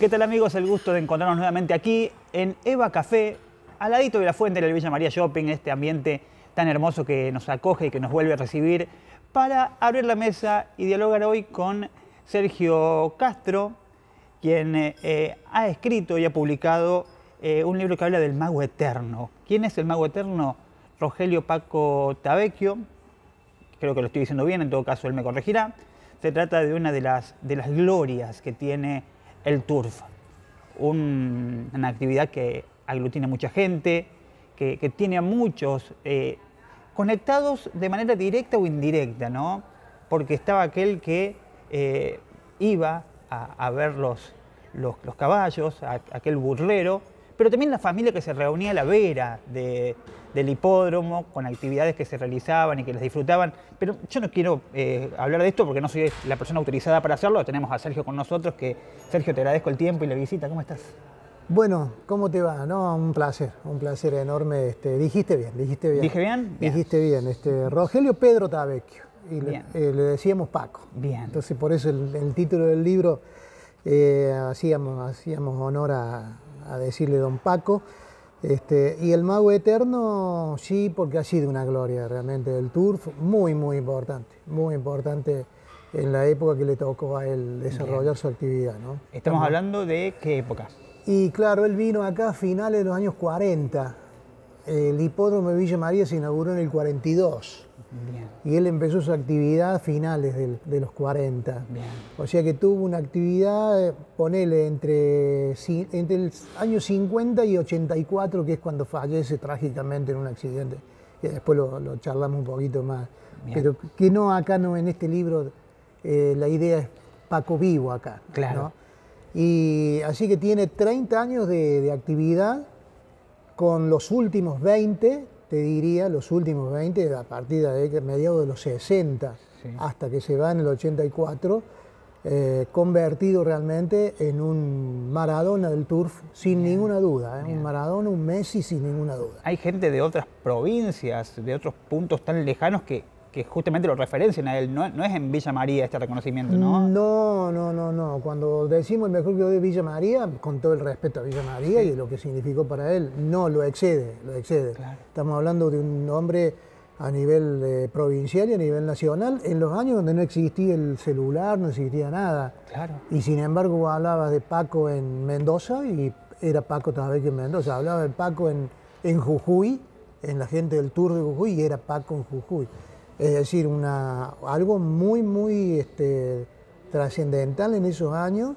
¿Qué tal, amigos? El gusto de encontrarnos nuevamente aquí en Eva Café, al ladito de la fuente de la Villa María Shopping, este ambiente tan hermoso que nos acoge y que nos vuelve a recibir, para abrir la mesa y dialogar hoy con Sergio Castro, quien ha escrito y ha publicado un libro que habla del mago eterno. ¿Quién es el mago eterno? Rogelio Paco Tavecchio. Creo que lo estoy diciendo bien, en todo caso él me corregirá. Se trata de una de las glorias que tiene el turf, una actividad que aglutina a mucha gente, que tiene a muchos conectados de manera directa o indirecta, ¿no? Porque estaba aquel que iba a ver los caballos, aquel burlero, pero también la familia que se reunía a la vera del hipódromo con actividades que se realizaban y que les disfrutaban. Pero yo no quiero hablar de esto porque no soy la persona autorizada para hacerlo. Tenemos a Sergio con nosotros, que Sergio, te agradezco el tiempo y la visita. ¿Cómo estás? Bueno, ¿cómo te va? No, un placer enorme. Dijiste bien. ¿Dije bien? Dijiste bien. Rogelio Pedro Tavecchio, y le decíamos Paco. Bien. Entonces por eso el título del libro hacíamos honor a decirle Don Paco. Y el mago eterno, sí, porque ha sido una gloria realmente del turf, muy importante en la época que le tocó a él desarrollar su actividad, ¿no? Estamos hablando de qué época. Y claro, él vino acá a finales de los años 40. El hipódromo de Villa María se inauguró en el 42. Bien. Y él empezó su actividad a finales de los 40. Bien. O sea que tuvo una actividad, ponele, entre el año 50 y 84, que es cuando fallece trágicamente en un accidente. Que después lo charlamos un poquito más. Bien. Pero que acá no, en este libro, la idea es Paco vivo acá. Claro. ¿no? Y así que tiene 30 años de actividad, con los últimos 20, te diría, los últimos 20, a partir de mediados de los 60, sí, hasta que se va en el 84, convertido realmente en un Maradona del turf, sin ninguna duda, un Maradona, un Messi, sin ninguna duda. Hay gente de otras provincias, de otros puntos tan lejanos que justamente lo referencian a él. No es en Villa María este reconocimiento, ¿no? No. Cuando decimos el mejor creador de Villa María, con todo el respeto a Villa María, sí, y de lo que significó para él, no, lo excede. Claro. Estamos hablando de un hombre a nivel provincial y a nivel nacional, en los años donde no existía el celular, no existía nada. Claro. Y sin embargo vos hablabas de Paco en Mendoza y era Paco también en Mendoza. Hablaba de Paco en Jujuy, en la gente del Tour de Jujuy, y era Paco en Jujuy. Es decir, algo muy trascendental en esos años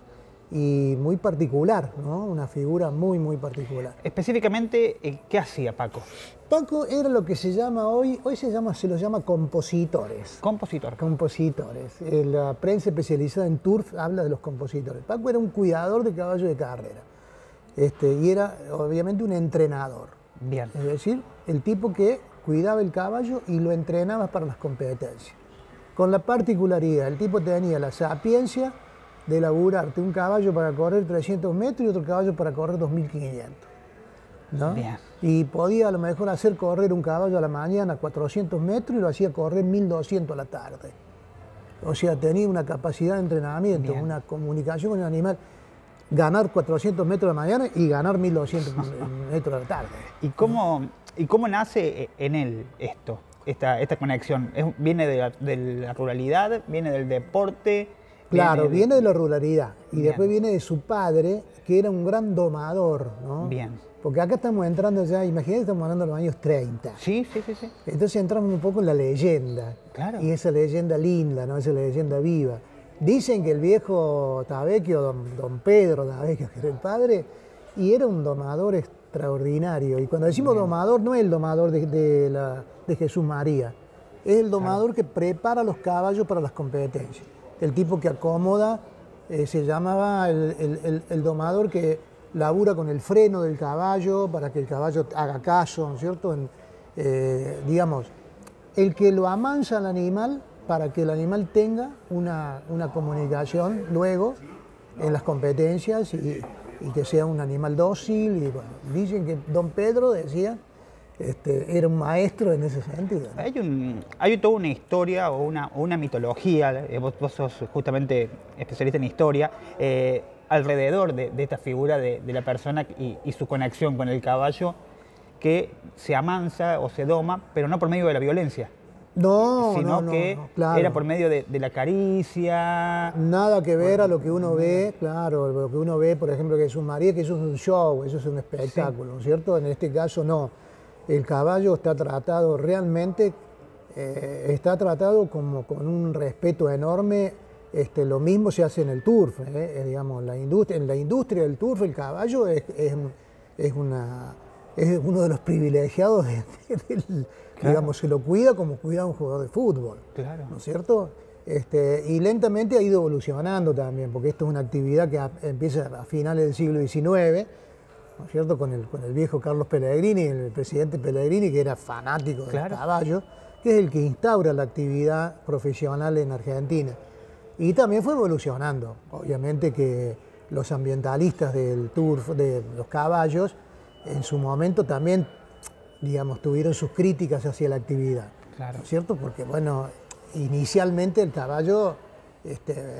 y muy particular, ¿no? Una figura muy particular. Específicamente, ¿qué hacía Paco? Paco era lo que se llama hoy se los llama compositores. Compositores. La prensa especializada en turf habla de los compositores. Paco era un cuidador de caballos de carrera y era obviamente un entrenador. Bien. Es decir, el tipo que cuidaba el caballo y lo entrenaba para las competencias. Con la particularidad, el tipo tenía la sapiencia de laburarte un caballo para correr 300 metros y otro caballo para correr 2500. ¿no? Bien. Y podía a lo mejor hacer correr un caballo a la mañana 400 metros y lo hacía correr 1200 a la tarde. O sea, tenía una capacidad de entrenamiento, bien, una comunicación con el animal. Ganar 400 metros a la mañana y ganar 1200 metros a la tarde. ¿Y cómo nace en él esta conexión? ¿Viene de la ruralidad? ¿Viene del deporte? Claro, viene de la ruralidad. Y bien, después viene de su padre, que era un gran domador, ¿no? Bien. Porque acá estamos entrando ya, imagínate, estamos hablando de los años 30. Sí. Entonces entramos un poco en la leyenda. Claro. Y esa leyenda linda, ¿no? Esa leyenda viva. Dicen que el viejo Tavecchio, don Pedro Tavecchio, que era el padre, y era un domador extraordinario. Y cuando decimos bien, domador, no es el domador de Jesús María, es el domador, claro, que prepara los caballos para las competencias. El tipo que acomoda, se llamaba el domador que labura con el freno del caballo para que el caballo haga caso, ¿no es cierto? Digamos, el que lo amansa al animal para que el animal tenga una comunicación luego en las competencias y que sea un animal dócil. Y bueno, dicen que don Pedro, decía, era un maestro en ese sentido, ¿no? Hay toda una historia o una mitología, vos sos justamente especialista en historia, alrededor de esta figura de la persona y su conexión con el caballo, que se amansa o se doma, pero no por medio de la violencia, No, sino no, que no, claro. era por medio de la caricia. Nada que ver a lo que uno ve, claro, lo que uno ve, por ejemplo, que Jesús María, que eso es un show, eso es un espectáculo, ¿no es cierto? En este caso no. El caballo está tratado realmente, está tratado como con un respeto enorme. Lo mismo se hace en el turf, digamos, en la industria del turf el caballo es uno de los privilegiados Claro. digamos, se lo cuida como cuida a un jugador de fútbol, Claro. ¿no es cierto? Y lentamente ha ido evolucionando también, porque esto es una actividad que empieza a finales del siglo XIX, ¿no es cierto? Con el viejo Carlos Pellegrini, el presidente Pellegrini, que era fanático del Claro. caballo, que es el que instaura la actividad profesional en Argentina. Y también fue evolucionando, obviamente que los ambientalistas del turf, de los caballos, en su momento también, digamos, tuvieron sus críticas hacia la actividad, Claro. ¿no es cierto? Porque, bueno, inicialmente el caballo,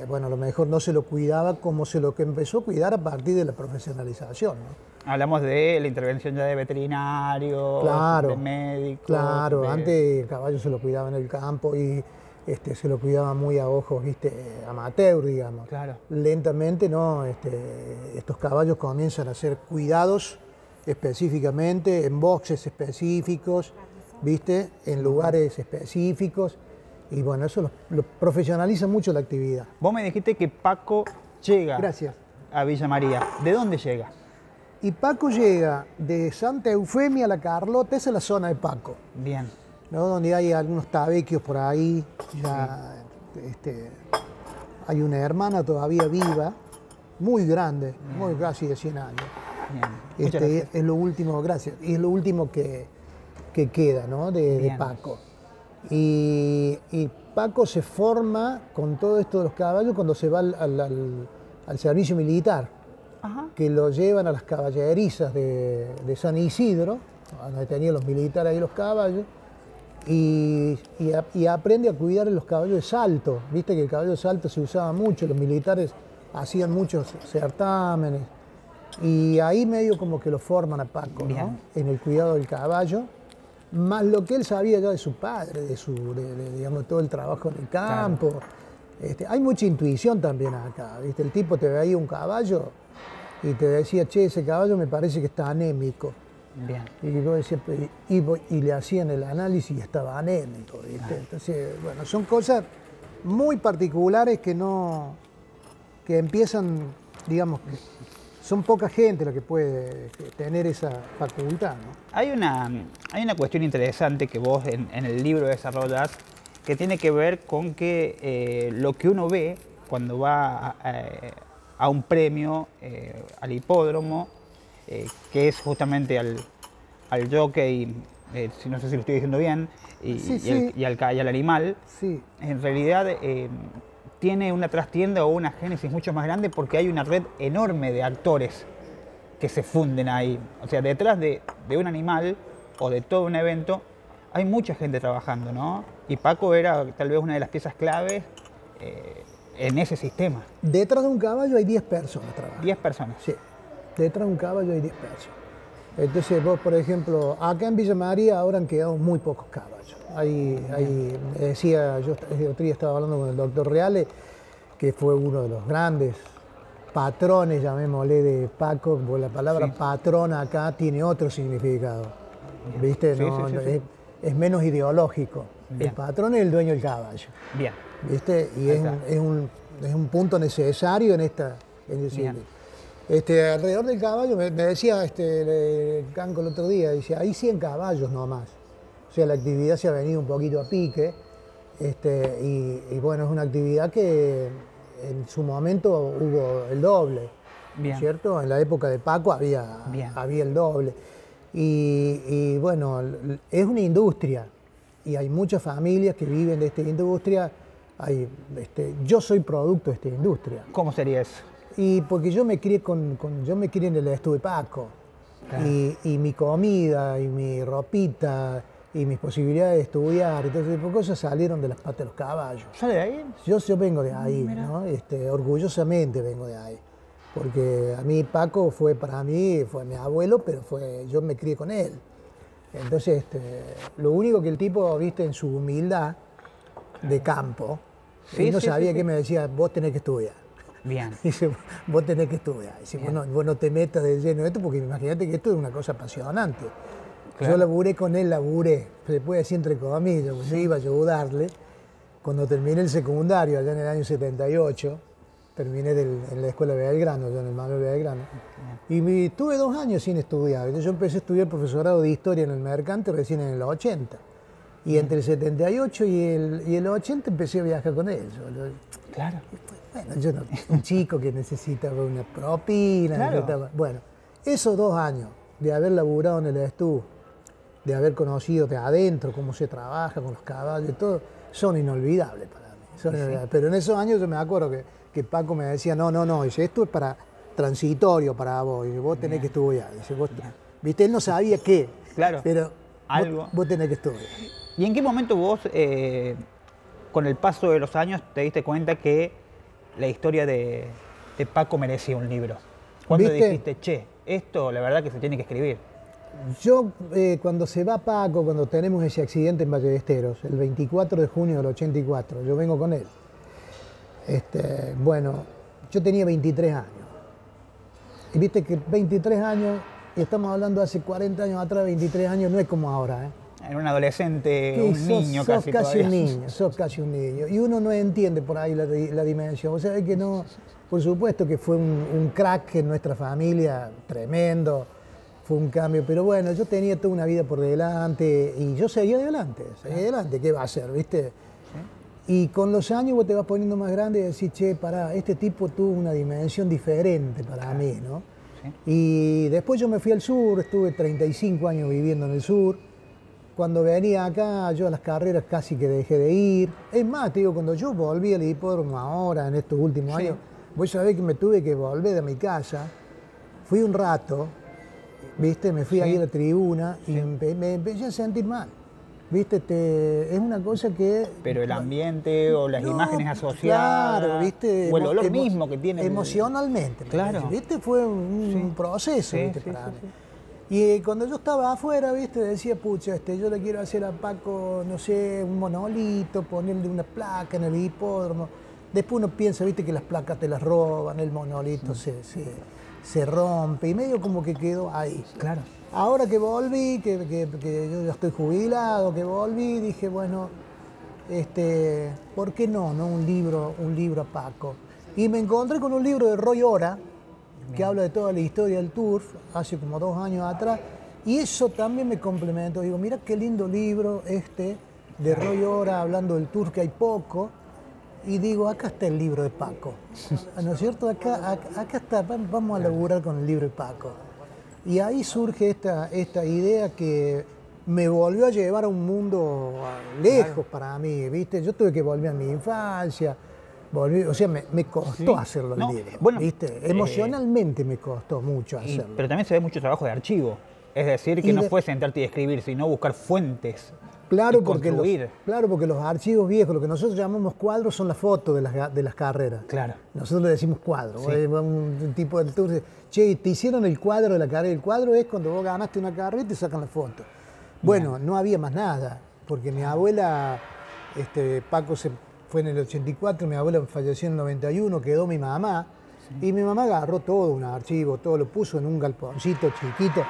bueno, a lo mejor no se lo cuidaba como se lo que empezó a cuidar a partir de la profesionalización, ¿no? Hablamos de la intervención ya de veterinarios, Claro, de médicos. claro, antes el caballo se lo cuidaba en el campo y se lo cuidaba muy a ojos, amateur, digamos. Claro. Lentamente, ¿no? Estos caballos comienzan a ser cuidados específicamente, en boxes específicos, ¿viste? En lugares específicos. Y bueno, eso lo profesionaliza mucho la actividad. Vos me dijiste que Paco llega Gracias. a Villa María. ¿De dónde llega? Y Paco llega de Santa Eufemia a La Carlota, esa es la zona de Paco, Bien. ¿no? Donde hay algunos tabequios por ahí, ya hay una hermana todavía viva, muy grande, muy casi de 100 años. Bien. Muchas gracias. Es lo último, gracias, y es lo último que queda, ¿no? de Bien. Paco. Y Paco se forma con todo esto de los caballos cuando se va al servicio militar, Ajá. que lo llevan a las caballerizas de San Isidro, donde tenían los militares y los caballos, y aprende a cuidar los caballos de salto. Viste que el caballo de salto se usaba mucho, los militares hacían muchos certámenes, y ahí medio como que lo forman a Paco, ¿no? Bien. En el cuidado del caballo, más lo que él sabía ya de su padre, digamos, todo el trabajo en el campo. Hay mucha intuición también acá, ¿viste? El tipo te veía un caballo y te decía, che, ese caballo me parece que está anémico. Bien. Y vos decías, y le hacían el análisis y estaba anémico, ¿viste? Entonces, bueno, son cosas muy particulares que empiezan, digamos, son poca gente la que puede tener esa facultad, ¿no? Hay una cuestión interesante que vos en el libro desarrollás, que tiene que ver con que lo que uno ve cuando va a un premio, al hipódromo, que es justamente al jockey, no sé si lo estoy diciendo bien, y al animal, Sí. en realidad tiene una trastienda o una génesis mucho más grande, porque hay una red enorme de actores que se funden ahí. O sea, detrás de un animal o de todo un evento hay mucha gente trabajando, ¿no? Y Paco era tal vez una de las piezas claves en ese sistema. Detrás de un caballo hay 10 personas trabajando. 10 personas. Sí, detrás de un caballo hay 10 personas. Entonces vos, por ejemplo, acá en Villa María ahora han quedado muy pocos caballos. Me decía, yo el otro día estaba hablando con el doctor Reale, que fue uno de los grandes patrones, llamémosle, de Paco, porque la palabra Sí. patrón acá tiene otro significado, ¿viste? Sí, No, sí, sí, sí. Es menos ideológico. Bien. El patrón es el dueño del caballo, Bien. ¿viste? Y Ahí es un punto necesario en esta... Es decir, Bien. alrededor del caballo, me decía el Canco el otro día, dice, hay 100 caballos nomás. O sea, la actividad se ha venido un poquito a pique, y bueno, es una actividad que en su momento hubo el doble, Bien. ¿cierto? En la época de Paco había el doble. Y bueno, es una industria, y hay muchas familias que viven de esta industria. Yo soy producto de esta industria. ¿Cómo sería eso? Y porque yo me crié yo me crié en el estudio de Paco. Claro. Y mi comida, y mi ropita, y mis posibilidades de estudiar, y todo ese tipo de cosas salieron de las patas de los caballos. ¿Sale de ahí? Yo vengo de ahí, Mira. ¿no? Orgullosamente vengo de ahí. porque a mí Paco fue para mí, fue mi abuelo, pero yo me crié con él. Entonces, lo único que el tipo, viste, en su humildad de campo, él no sabía que me decía, vos tenés que estudiar. Bien. Dice, vos tenés que estudiar. Dice, vos no te metas de lleno en esto, porque imagínate que esto es una cosa apasionante. Claro. Yo laburé con él, se puede decir entre comillas, porque yo iba a ayudarle. Cuando terminé el secundario, allá en el año 78, terminé en la escuela de Belgrano, yo en el Manuel Belgrano, y tuve 2 años sin estudiar. Entonces yo empecé a estudiar profesorado de historia en el Mercante recién en el 80. Y entre el 78 y el 80 empecé a viajar con él. Claro. Bueno, yo no, un chico que necesitaba una propina. Claro. Bueno, esos 2 años de haber laburado en el estudio, de haber conocido de adentro cómo se trabaja con los caballos y todo, son inolvidables para mí. Pero en esos años yo me acuerdo que Paco me decía, no, dice, esto es para transitorio para vos, y vos tenés que estudiar. Dice, viste, él no sabía qué, claro, pero algo. Vos tenés que estudiar. ¿Y en qué momento vos, con el paso de los años, te diste cuenta que la historia de Paco merecía un libro? ¿Cuándo dijiste, che, esto la verdad que se tiene que escribir? Yo, cuando se va Paco, cuando tenemos ese accidente en Ballesteros, el 24 de junio del 84, yo vengo con él. Bueno, yo tenía 23 años. Y viste que 23 años, y estamos hablando hace 40 años atrás, 23 años, no es como ahora, ¿eh? Era un adolescente, un niño casi todavía. Sos casi un niño. Y uno no entiende por ahí la dimensión. O sea, es que no, por supuesto que fue un crack en nuestra familia, tremendo. Fue un cambio, pero bueno, yo tenía toda una vida por delante y yo seguía adelante, ¿qué va a hacer, viste? Y con los años vos te vas poniendo más grande y decís, che, pará, este tipo tuvo una dimensión diferente para mí, ¿no? Sí. Y después yo me fui al sur, estuve 35 años viviendo en el sur. Cuando venía acá, yo a las carreras casi que dejé de ir. Es más, te digo, cuando yo volví al hipódromo ahora, en estos últimos años, vos sabés que me tuve que volver de mi casa, fui un rato, ¿viste? Me fui ahí a la tribuna y me empecé a sentir mal. ¿Viste? Es una cosa que... Pero el ambiente o las imágenes asociadas... Claro, ¿viste? O el olor mismo que tiene... Emocionalmente. Claro. ¿Viste? Fue un proceso, ¿viste? Para mí. Y cuando yo estaba afuera, ¿viste? Decía, pucha, yo le quiero hacer a Paco, no sé, un monolito, ponerle una placa en el hipódromo. Después uno piensa, ¿viste? Que las placas te las roban, el monolito se rompe y medio como que quedó ahí. Claro. Ahora que volví, que yo ya estoy jubilado, que volví, dije, bueno, ¿por qué no un libro a Paco? Y me encontré con un libro de Roy Ora, que habla de toda la historia del turf, hace como 2 años atrás, y eso también me complementó. Digo, mira qué lindo libro de Roy Ora, hablando del turf, que hay poco. Y digo, acá está el libro de Paco, ¿no es cierto? Acá está, vamos a laburar con el libro de Paco. Y ahí surge esta idea que me volvió a llevar a un mundo lejos para mí, ¿viste? Yo tuve que volver a mi infancia, o sea, me costó hacerlo el libro, bueno, ¿viste? Emocionalmente me costó mucho hacerlo. Pero también se ve mucho trabajo de archivo, es decir, que no fue sentarte y escribir, sino buscar fuentes. Claro, porque los archivos viejos, lo que nosotros llamamos cuadros, son las fotos de las carreras. Claro. Nosotros le decimos cuadro. Sí. Un tipo del tour dice, che, te hicieron el cuadro de la carrera. El cuadro es cuando vos ganaste una carrera y te sacan la foto. Bueno, no había más nada, porque mi abuela, Paco se fue en el 84, mi abuela falleció en el 91, quedó mi mamá. Y mi mamá agarró todo, un archivo, todo lo puso en un galponcito chiquito,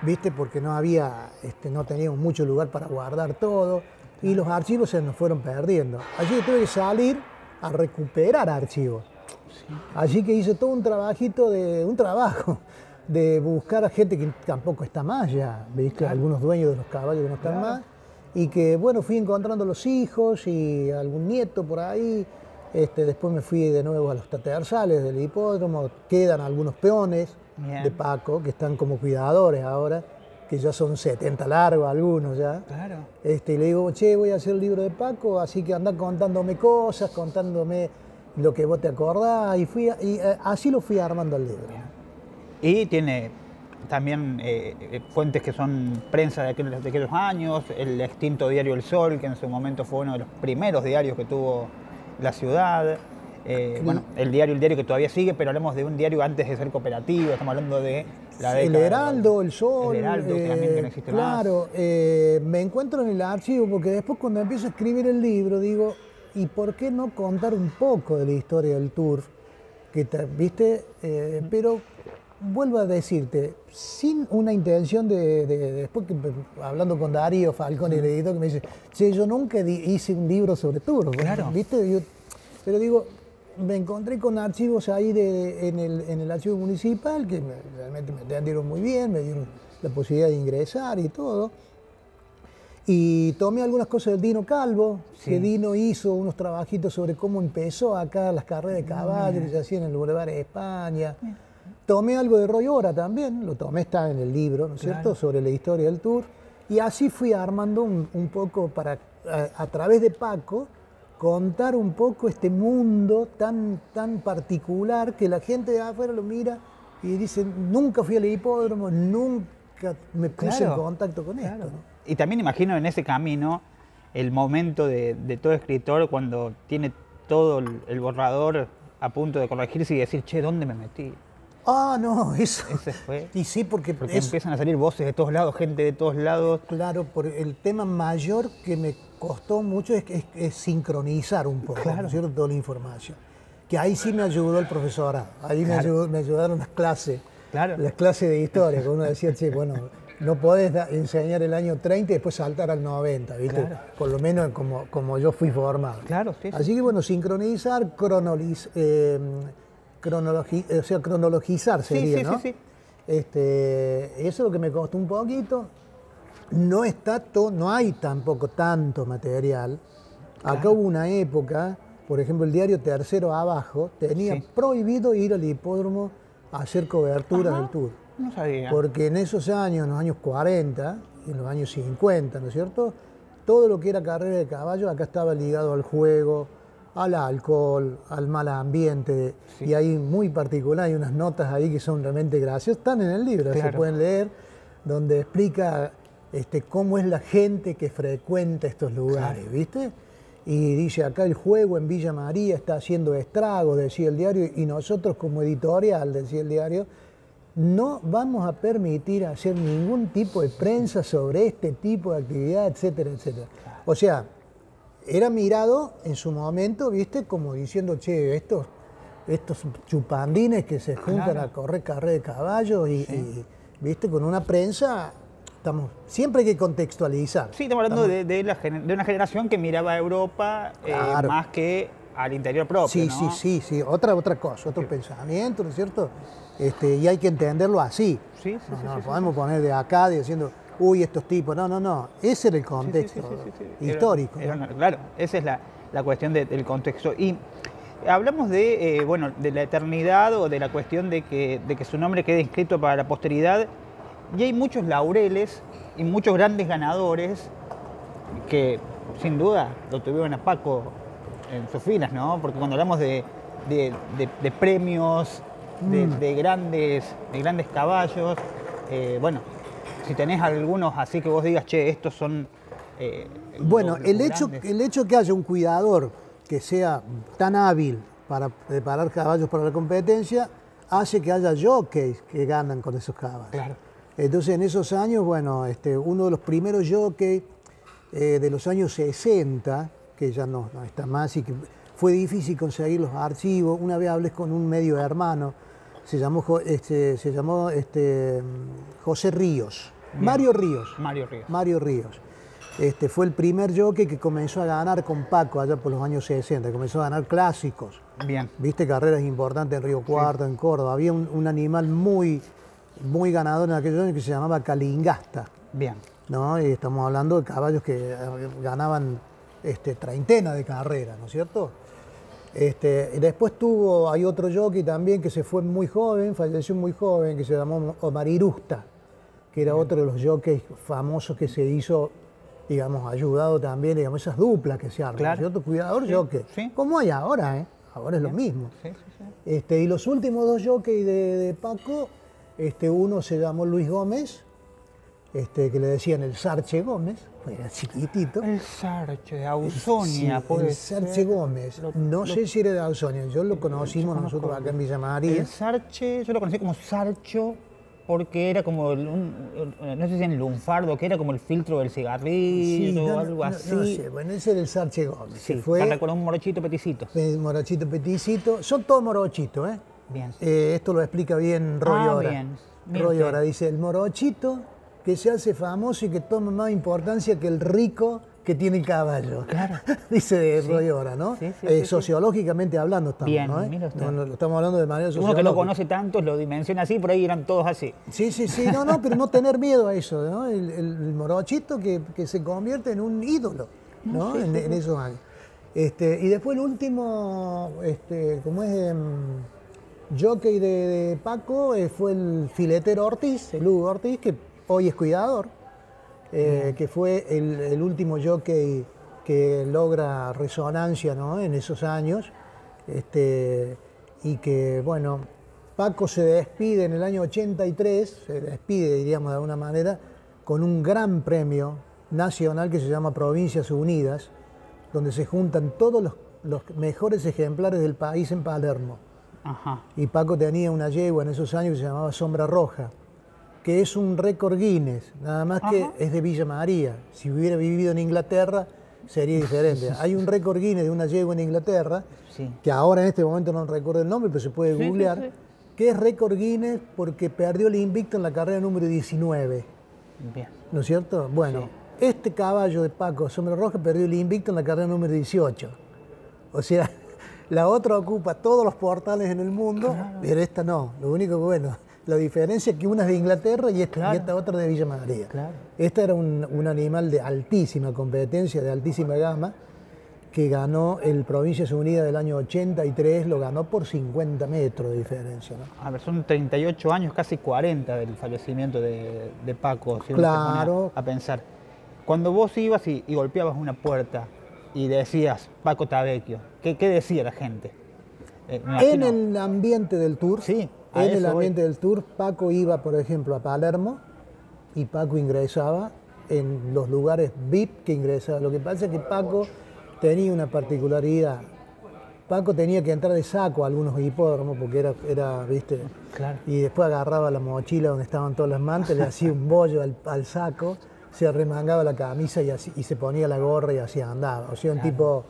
¿viste? Porque no había, no teníamos mucho lugar para guardar todo, y los archivos se nos fueron perdiendo. Así que tuve que salir a recuperar archivos. Así que hice todo un trabajo de buscar a gente que tampoco está más ya, ¿viste? Algunos dueños de los caballos que no están más, y que, bueno, fui encontrando los hijos y algún nieto por ahí. Después me fui de nuevo a los tatearsales del hipódromo, quedan algunos peones de Paco que están como cuidadores ahora, que ya son 70 largos algunos ya. Claro. Y le digo, che, voy a hacer el libro de Paco, así que andá contándome cosas, contándome lo que vos te acordás, y así lo fui armando el libro. Y tiene también fuentes que son prensa de aquellos años, el extinto diario El Sol, que en su momento fue uno de los primeros diarios que tuvo la ciudad. Bueno, el diario que todavía sigue, pero hablamos de un diario antes de ser cooperativo, estamos hablando de la década. El Heraldo, el Sol. El Heraldo, que también que no existe más. Claro, me encuentro en el archivo porque después cuando empiezo a escribir el libro digo, ¿y por qué no contar un poco de la historia del turf? ¿Viste? Pero vuelvo a decirte, sin una intención después que hablando con Darío Falcón, el editor, que me dice, che, yo nunca hice un libro sobre turf, claro. ¿Viste? Pero digo, me encontré con archivos ahí en el archivo municipal que realmente me atendieron muy bien, me dieron la posibilidad de ingresar y todo. Y tomé algunas cosas del Dino Calvo, que Dino hizo unos trabajitos sobre cómo empezó acá las carreras de caballo que se hacían en el Boulevard de España. Tomé algo de Roy Ora también, lo tomé, está en el libro, ¿no es cierto?, sobre la historia del Tour. Y así fui armando un poco para, a través de Paco, contar un poco este mundo tan particular que la gente de afuera lo mira y dice, nunca fui al hipódromo, nunca me puse en contacto con esto, ¿no? Y también imagino en ese camino el momento de todo escritor cuando tiene todo el borrador a punto de corregirse y decir, che, ¿dónde me metí? Ah, no, eso. Ese fue. Y sí, porque empiezan a salir voces de todos lados, gente de todos lados. Claro, por el tema mayor que me costó mucho es sincronizar un poco, ¿no es cierto?, toda la información. Que ahí sí me ayudó el profesorado, ahí me ayudaron las clases de historia, que uno decía, che, bueno, no podés enseñar el año 30 y después saltar al 90, ¿viste? Claro. Por lo menos como yo fui formado. Claro, sí. Así que bueno, sincronizar, cronologizar sería, ¿no? Sí. Eso es lo que me costó un poquito. No hay tampoco tanto material. Acá hubo una época, por ejemplo, el diario Tercero Abajo tenía prohibido ir al hipódromo a hacer coberturas del Tour. No sabía. Porque en esos años, en los años 40 y en los años 50, ¿no es cierto?, todo lo que era carrera de caballo acá estaba ligado al juego, al alcohol, al mal ambiente, y hay muy particular, hay unas notas ahí que son realmente graciosas, están en el libro, se pueden leer, donde explica cómo es la gente que frecuenta estos lugares, ¿viste? Y dice, acá el juego en Villa María está haciendo estragos, decía el diario, y nosotros como editorial, decía el diario, no vamos a permitir hacer ningún tipo de prensa sobre este tipo de actividad, etcétera, etcétera. O sea, era mirado en su momento, ¿viste? Como diciendo, che, estos chupandines que se juntan a correr carrera de caballos y, ¿viste? Con una prensa, siempre hay que contextualizar. Sí, estamos hablando de una generación que miraba a Europa más que al interior propio, ¿no? Sí, otra cosa, otro pensamiento, ¿no es cierto? Y hay que entenderlo así. No podemos poner de acá diciendo, uy, estos tipos, no, ese era el contexto histórico. Claro, esa es la cuestión del contexto. Y hablamos de la eternidad o de la cuestión de que su nombre quede inscrito para la posteridad, y hay muchos laureles y muchos grandes ganadores que sin duda lo tuvieron a Paco en sus filas, ¿no? Porque cuando hablamos de premios, de grandes caballos, si tenés algunos así que vos digas, che, estos son... el hecho que haya un cuidador que sea tan hábil para preparar caballos para la competencia, hace que haya jockeys que ganan con esos caballos. Claro. Entonces en esos años, uno de los primeros jockeys de los años 60, que ya no está más y que fue difícil conseguir los archivos, una vez hablé con un medio hermano, se llamó José Ríos. Bien. Mario Ríos. Fue el primer jockey que comenzó a ganar con Paco allá por los años 60, comenzó a ganar clásicos. Bien. Viste carreras importantes en Río Cuarto, en Córdoba. Había un animal muy ganador en aquellos años que se llamaba Calingasta. Bien. ¿No? Y estamos hablando de caballos que ganaban treintena de carreras, ¿no es cierto? Después hay otro jockey también que se fue muy joven, falleció muy joven, que se llamó Omar Irusta, que era otro de los jockeys famosos que se hizo, digamos, ayudado también, digamos, esas duplas que se arman, claro. ¿no es cierto? Cuidador, jockey. Sí. Como hay ahora, ¿eh? Ahora es lo mismo. Sí. Y los últimos dos jockeys de Paco, uno se llamó Luis Gómez, que le decían el Sarche Gómez, era chiquitito. El Sarche de Ausonia, Sí, puede el Sarche ser. Gómez. No sé si era de Ausonia, yo lo conocimos Yo nosotros conozco. acá en Villa María. El Sarche, yo lo conocí como Sarcho porque era como, no sé si en lunfardo, que era como el filtro del cigarrillo o algo así. No sé, bueno, ese era el Sarche Gómez, Sí, que fue recuerdo un morochito peticito. morochito peticito. Son todos morochitos, ¿eh? Bien. Esto lo explica bien Roy Ora. Bien. Mire Roy usted. Ora dice, el morochito que se hace famoso y que toma más importancia que el rico que tiene el caballo. Claro. Dice Roy Ora, ¿no? Sí, sí, Sociológicamente hablando estamos, Bien, ¿no? mire usted. No, lo estamos hablando de manera Uno sociológica. que no conoce tantos lo dimensiona así, por ahí eran todos así. Sí, no, pero no tener miedo a eso, ¿no? El morochito que se convierte en un ídolo, ¿no? Sí, en esos años. Y después el último, como es jockey de Paco, fue el filetero Ortiz, el Hugo Ortiz, que hoy es cuidador, que fue el último jockey que logra resonancia, ¿no? En esos años, y que, bueno, Paco se despide en el año 83, se despide, diríamos de alguna manera, con un gran premio nacional que se llama Provincias Unidas, donde se juntan todos los mejores ejemplares del país en Palermo. Ajá. Y Paco tenía una yegua en esos años que se llamaba Sombra Roja, que es un récord Guinness, nada más que Ajá. es de Villa María. Si hubiera vivido en Inglaterra sería diferente. Hay un récord Guinness de una yegua en Inglaterra, Sí. que ahora en este momento no recuerdo el nombre, pero se puede Sí, googlear, sí. que es récord Guinness porque perdió el invicto en la carrera número 19. Bien. ¿No es cierto? Bueno, este caballo de Paco Sombra Roja perdió el invicto en la carrera número 18. O sea, la otra ocupa todos los portales en el mundo, pero esta no. Lo único que, bueno, la diferencia es que una es de Inglaterra y esta otra de Villa María. Claro. Esta era un animal de altísima competencia, de altísima gama, que ganó el Provincias Unidas del año 83, lo ganó por 50 metros de diferencia, ¿no? A ver, son 38 años, casi 40 del fallecimiento de Paco, si uno Claro. se pone a pensar. Cuando vos ibas y golpeabas una puerta y decías Paco Tavecchio, ¿qué decía la gente? Me En imagino- el ambiente del tour, Sí, a en el eso voy. ambiente del tour, Paco iba, por ejemplo, a Palermo y Paco ingresaba en los lugares VIP que ingresaba. Lo que pasa es que Paco tenía una particularidad. Paco tenía que entrar de saco a algunos hipódromos porque era, viste, Claro. y después agarraba la mochila donde estaban todas las mantas, le hacía un bollo al saco, se arremangaba la camisa y se ponía la gorra y así andaba. O sea, un tipo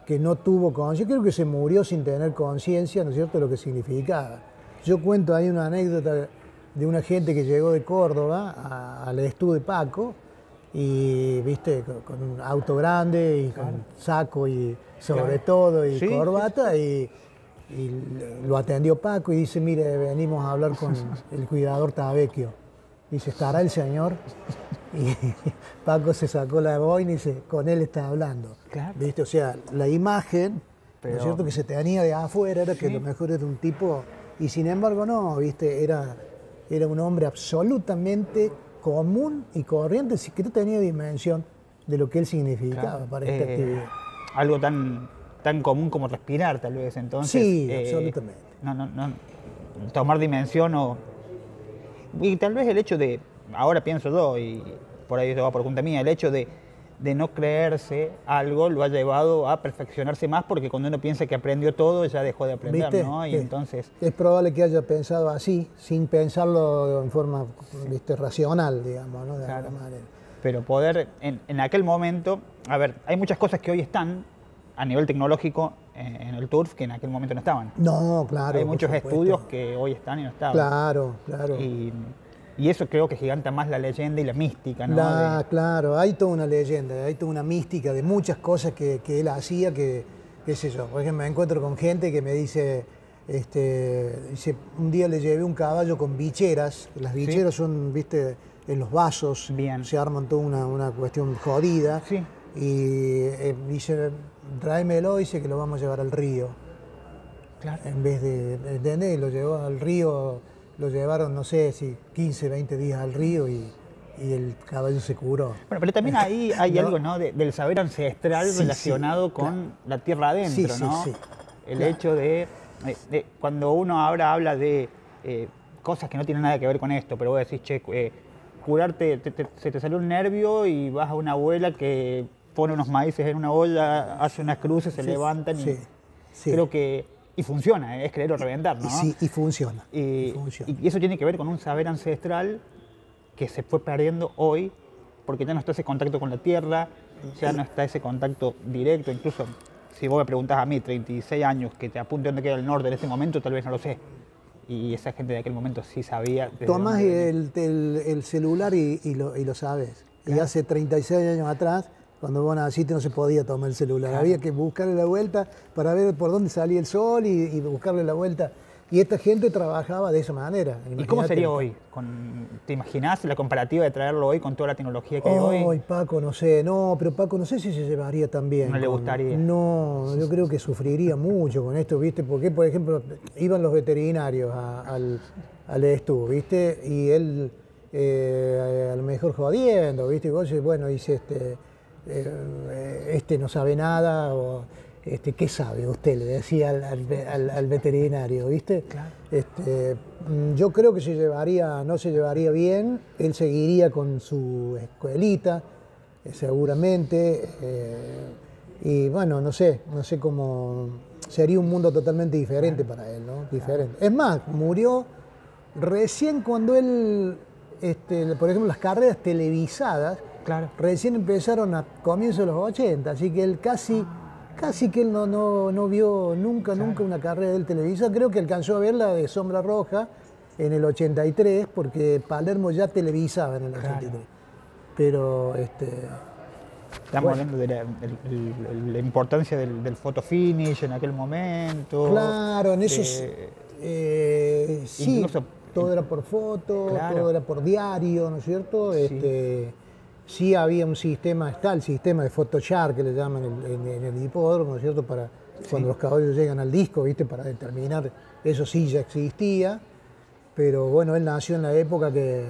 que no tuvo conciencia, creo que se murió sin tener conciencia, ¿no es cierto?, de lo que significaba. Yo cuento ahí una anécdota de una gente que llegó de Córdoba al estudio de Paco y, viste, con un auto grande y con saco y sobre todo y Sí, corbata y lo atendió Paco y dice, mire, venimos a hablar con el cuidador Tavecchio. Dice, ¿estará el señor? Y Paco se sacó la boina y dice, con él está hablando. Claro. ¿Viste? O sea, la imagen, ¿no Pero- es cierto?, que se tenía de afuera era que lo mejor era un tipo, y sin embargo no, ¿viste? Era un hombre absolutamente común y corriente, sí que no tenía dimensión de lo que él significaba Claro. para esta actividad. Algo tan común como respirar, tal vez. Entonces, Sí, absolutamente. No, tomar dimensión y tal vez el hecho de, ahora pienso yo, y por ahí esto va por cuenta mía, el hecho de no creerse algo lo ha llevado a perfeccionarse más, porque cuando uno piensa que aprendió todo, ya dejó de aprender, ¿Viste? ¿no? Y Sí. entonces, Es probable que haya pensado así, sin pensarlo en forma, ¿viste?, racional, digamos, ¿no? De Claro. alguna manera. pero poder, en aquel momento, a ver, hay muchas cosas que hoy están a nivel tecnológico en el turf que en aquel momento no estaban. No, claro. hay por muchos supuesto. estudios que hoy están y no estaban. Claro, claro. Y eso creo que giganta más la leyenda y la mística, ¿no? Claro, hay toda una leyenda, hay toda una mística de muchas cosas que él hacía, que, qué sé yo, por ejemplo, me encuentro con gente que me dice, dice, un día le llevé un caballo con bicheras, las bicheras son, viste, en los vasos, Bien. se arman toda una cuestión jodida, Sí. y dice, tráemelo, dice que lo vamos a llevar al río. Claro. En vez de, ¿entendés? Lo llevó al río, lo llevaron, no sé, si 15, 20 días al río y el caballo se curó. Bueno, pero también ahí hay No. algo, ¿no? Del saber ancestral Sí, relacionado sí, con la tierra adentro, Sí, ¿no? sí, El claro. hecho de cuando uno ahora habla de cosas que no tienen nada que ver con esto, pero vos decís, che, curarte, se te salió un nervio y vas a una abuela que pone unos maíces en una olla, hace unas cruces, se levantan y creo que... Y funciona, es creer o reventar, ¿no? Sí, y funciona. Y eso tiene que ver con un saber ancestral que se fue perdiendo hoy, porque ya no está ese contacto con la tierra, ya no está ese contacto directo. Incluso si vos me preguntás a mí, 36 años, que te apunte dónde queda el norte en este momento, tal vez no lo sé. Y esa gente de aquel momento sí sabía. Tomás el celular y lo sabes. Claro. Y hace 36 años atrás, cuando vos naciste, no se podía tomar el celular. Claro. Había que buscarle la vuelta para ver por dónde salía el sol y buscarle la vuelta. Y esta gente trabajaba de esa manera. ¿Y cómo sería hoy? ¿Te imaginás la comparativa de traerlo hoy con toda la tecnología que hay hoy? Hoy, Paco, no sé. No, pero Paco, no sé si se llevaría tan bien. ¿No le gustaría? No, yo creo que sufriría mucho con esto, ¿viste? Porque, por ejemplo, iban los veterinarios al estudio, ¿viste? Y él, a lo mejor jodiendo, ¿viste? Y vos, bueno, dice, no sabe nada, o... ¿qué sabe usted? Le decía al veterinario, ¿viste? Claro. Yo creo que no se llevaría bien, él seguiría con su escuelita, seguramente, y bueno, no sé cómo, sería un mundo totalmente diferente para él, ¿no? Diferente. Es más, murió recién cuando él, por ejemplo, las carreras televisadas, claro, recién empezaron a comienzos de los 80, así que él casi que él no vio nunca una carrera del televisa. Creo que alcanzó a ver la de Sombra Roja en el 83, porque Palermo ya televisaba en el 83. Claro. Pero estamos hablando de la importancia del photo finish en aquel momento. Claro, en eso sí, todo era por foto, claro, todo era por diario, ¿no es cierto? Sí. Sí había un sistema, está el sistema de Photoshop que le llaman en el hipódromo, ¿no es cierto? Para cuando los caballos llegan al disco, ¿viste? Para determinar, eso sí ya existía, pero bueno, él nació en la época que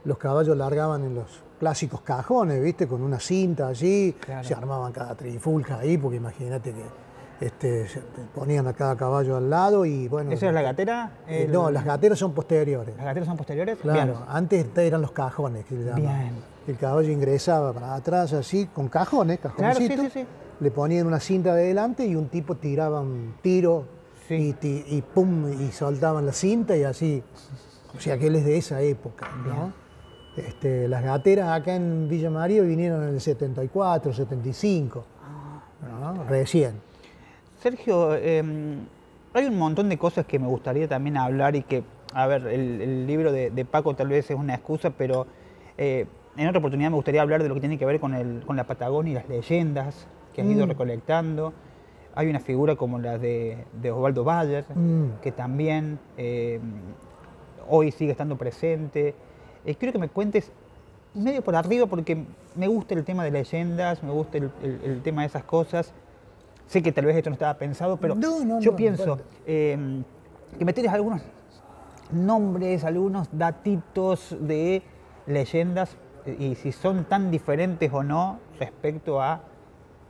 los caballos largaban en los clásicos cajones, ¿viste? Con una cinta allí, claro, se armaban cada trifulca ahí, porque imagínate que se ponían a cada caballo al lado y bueno... ¿Eso es la gatera? No, las gateras son posteriores. ¿Las gateras son posteriores? Claro, bien, antes eran los cajones que se llamaban. Bien. El caballo ingresaba para atrás así, con cajoncitos, claro, sí. Le ponían una cinta de delante y un tipo tiraba un tiro, sí, y pum, y soltaban la cinta y así. O sea que él es de esa época, ¿no? Las gateras acá en Villa María vinieron en el 74, 75, ¿no? Recién. Sergio, hay un montón de cosas que me gustaría también hablar y que, a ver, el libro de Paco tal vez es una excusa, pero en otra oportunidad me gustaría hablar de lo que tiene que ver con la Patagonia y las leyendas que has ido recolectando. Hay una figura como la de Osvaldo Bayer, que también hoy sigue estando presente. Quiero que me cuentes medio por arriba, porque me gusta el tema de leyendas, me gusta el tema de esas cosas. Sé que tal vez esto no estaba pensado, pero yo pienso que me tires algunos nombres, algunos datitos de leyendas y si son tan diferentes o no respecto a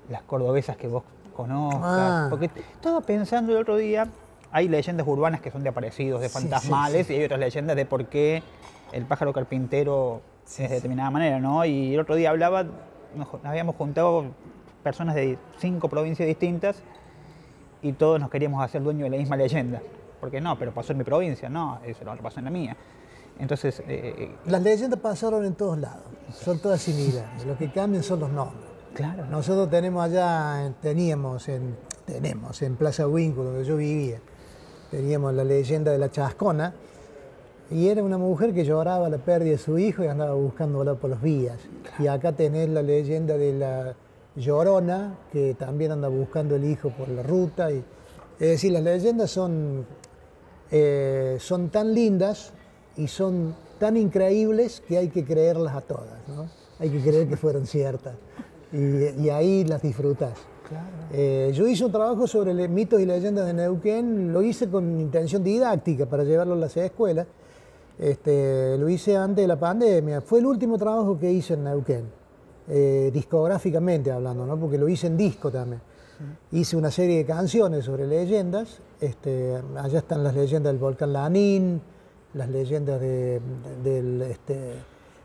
las cordobesas que vos conozcas. Porque estaba pensando el otro día, hay leyendas urbanas que son de aparecidos, de fantasmales, y hay otras leyendas de por qué el pájaro carpintero es de determinada manera, ¿no? Y el otro día nos habíamos juntado personas de 5 provincias distintas y todos nos queríamos hacer dueños de la misma leyenda. Porque no, pero pasó en mi provincia, no, eso no pasó en la mía. Entonces... las leyendas pasaron en todos lados, son todas similares, lo que cambian son los nombres. Claro. Nosotros teníamos en Plaza Huinco, donde yo vivía, teníamos la leyenda de la Chascona, y era una mujer que lloraba la pérdida de su hijo y andaba buscándola por los vías. Claro. Y acá tenés la leyenda de la Llorona, que también anda buscando el hijo por la ruta. Es decir, las leyendas son tan lindas y son tan increíbles que hay que creerlas a todas, ¿no? Hay que creer que fueron ciertas y ahí las disfrutás. Claro. Yo hice un trabajo sobre mitos y leyendas de Neuquén, lo hice con intención didáctica para llevarlo a las escuelas. Lo hice antes de la pandemia, fue el último trabajo que hice en Neuquén, discográficamente hablando, ¿no? Porque lo hice en disco también. Hice una serie de canciones sobre leyendas, allá están las leyendas del volcán Lanín, las leyendas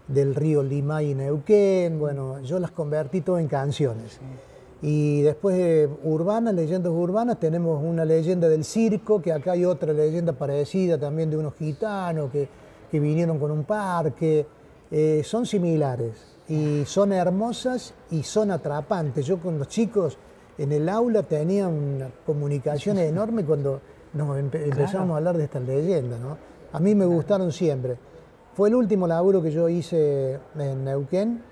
del río Limay y Neuquén. Bueno, yo las convertí todo en canciones. Sí. Y después de urbanas, leyendas urbanas, tenemos una leyenda del circo, que acá hay otra leyenda parecida también de unos gitanos que vinieron con un parque. Son similares y son hermosas y son atrapantes. Yo con los chicos en el aula tenía una comunicación enorme cuando empezamos a hablar de estas leyendas, ¿no? A mí me gustaron siempre. Fue el último laburo que yo hice en Neuquén,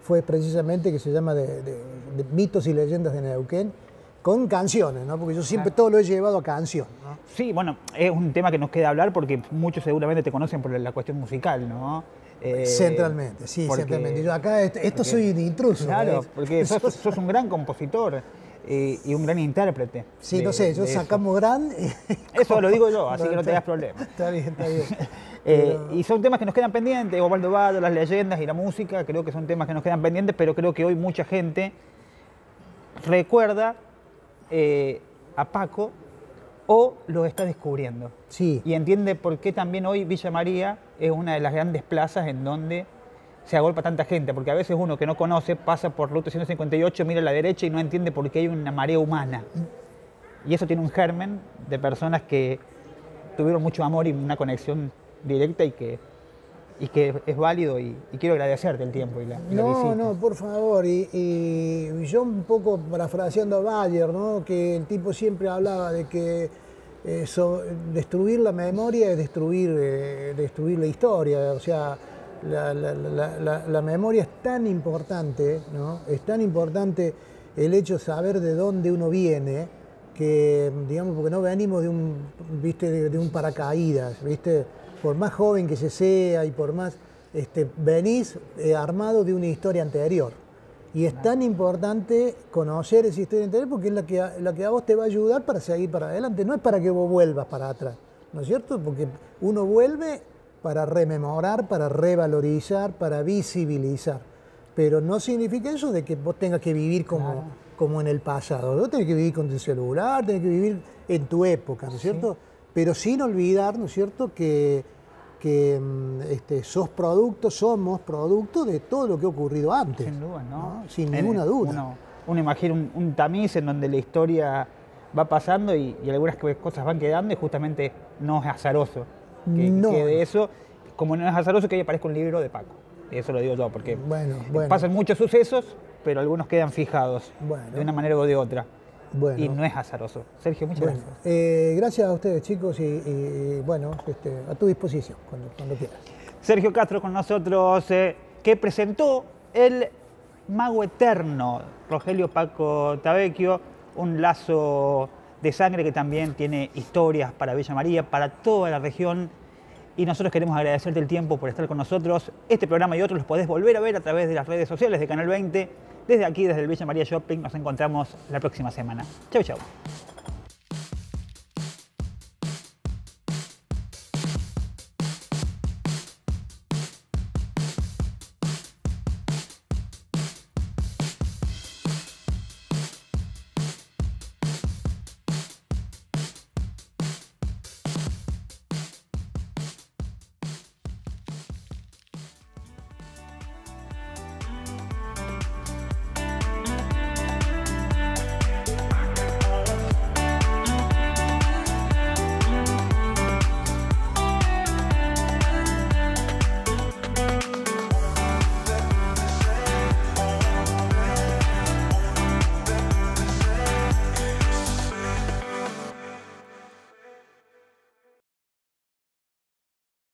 fue precisamente que se llama de mitos y leyendas de Neuquén, con canciones, ¿no? Porque yo siempre todo lo he llevado a canción, ¿no? Sí, bueno, es un tema que nos queda hablar porque muchos seguramente te conocen por la cuestión musical, ¿no? Centralmente, sí, centralmente. Yo acá soy un intruso. Claro, porque sos un gran compositor y un gran intérprete. Sí, no sé, yo sacamos gran... Eso lo digo yo, así que no te das problema. Está bien, está bien. Y son temas que nos quedan pendientes, Osvaldo Vado, las leyendas y la música, creo que son temas que nos quedan pendientes, pero creo que hoy mucha gente recuerda a Paco o lo está descubriendo. Sí. Y entiende por qué también hoy Villa María es una de las grandes plazas en donde se agolpa tanta gente, porque a veces uno que no conoce pasa por Ruta 158, mira a la derecha y no entiende por qué hay una marea humana. Y eso tiene un germen de personas que tuvieron mucho amor y una conexión directa y que es válido y quiero agradecerte el tiempo y la visita. No, por favor, y yo un poco parafraseando a Bayer, ¿no? Que el tipo siempre hablaba de que destruir la memoria es destruir la historia, o sea, la memoria es tan importante, ¿no? Es tan importante el hecho de saber de dónde uno viene, que, digamos, porque no venimos de un paracaídas, ¿viste? Por más joven que se sea y por más, venís armado de una historia anterior. Y es tan importante conocer esa historia anterior porque es la que a vos te va a ayudar para seguir para adelante. No es para que vos vuelvas para atrás, ¿no es cierto? Porque uno vuelve para rememorar, para revalorizar, para visibilizar. Pero no significa eso de que vos tengas que vivir como en el pasado. Vos tenés que vivir con tu celular, tenés que vivir en tu época, ¿no es cierto? Sí. Pero sin olvidar, ¿no es cierto?, que somos producto de todo lo que ha ocurrido antes. Sin duda, ¿no? Sin ninguna duda. Uno imagina un tamiz en donde la historia va pasando y algunas cosas van quedando y justamente no es azaroso que de eso, como no es azaroso que ahí aparezca un libro de Paco. Eso lo digo yo, porque pasan muchos sucesos, pero algunos quedan fijados de una manera o de otra. Bueno. Y no es azaroso. Sergio, muchas gracias. Gracias a ustedes, chicos, y bueno, a tu disposición, cuando quieras. Sergio Castro con nosotros, que presentó el Mago Eterno, Rogelio Paco Tavecchio, un lazo de sangre que también tiene historias para Villa María, para toda la región. Y nosotros queremos agradecerte el tiempo por estar con nosotros. Este programa y otros los podés volver a ver a través de las redes sociales de Canal 20. Desde aquí, desde el Villa María Shopping, nos encontramos la próxima semana. Chau, chau.